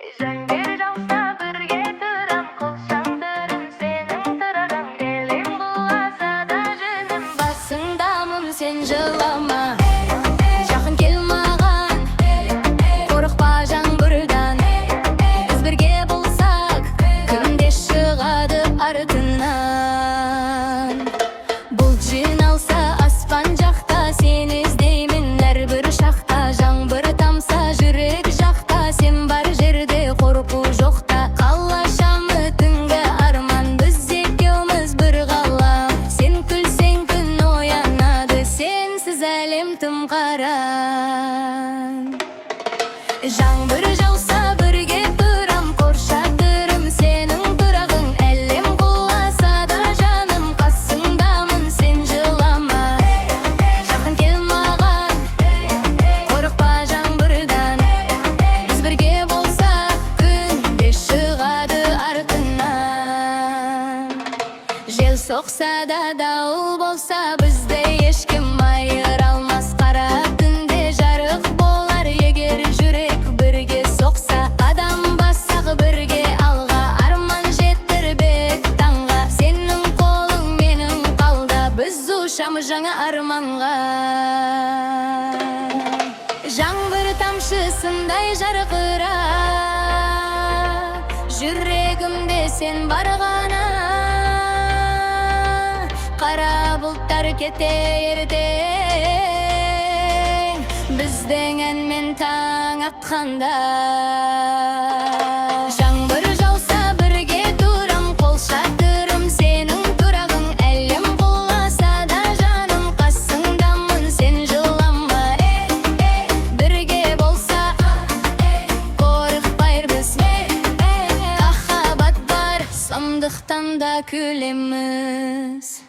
Жаңбыр жауса бірге тұрам, қолшаңдырым сенің тұрағың. Елім құласа да жөнім, басыңдамын сен жылама. Жақын кел маған, қорықпа жаңбырдан. Біз бірге болсақ, күнде шығады артынан. Бұл жиналса аспан жақта, сен іздеймін әрбір шақта. Жаңбыр тамса жүрек жақта, сен бар жерде қорқу жоқта. Қалашамы түнгі арман, біз екеуміз бір ғалам. Сен күлсең күн оянады, сенсіз әлем тым қара. Жаңбыр жауса бірге тұрам, қоршатырым сенің тұрағың. Әлем құласа да жаным, қасыңдамын сен жылама. Жақын кел маған, қорықпа жаңбырдан. Біз бірге болсақ, күнде шығады артынан. Жел соқса да, дауыл болса, бізді ешкім айыра алмас. Қара түнде жарық болар, егер жүрек бірге соқса. Қадам бассақ бірге алға, арман жетірбек таңға. Сенің қолың менің қалда, біз ұшамыз жаңа арманға. Жаңбыр тамшысындай жарқырап, жүрегімде сен бар ғана. Қара бұлттар кетер ертең, біздің әнмен таң атқанда. Жаңбыр жауса бірге тұрам, қолшатырым сенің тұрағың. Әлем құласа да жаным, қасыңдамын сен жылама. Бірге болсақ, қорықпайбыз. Махаббат бар, сондықтан да күлеміз.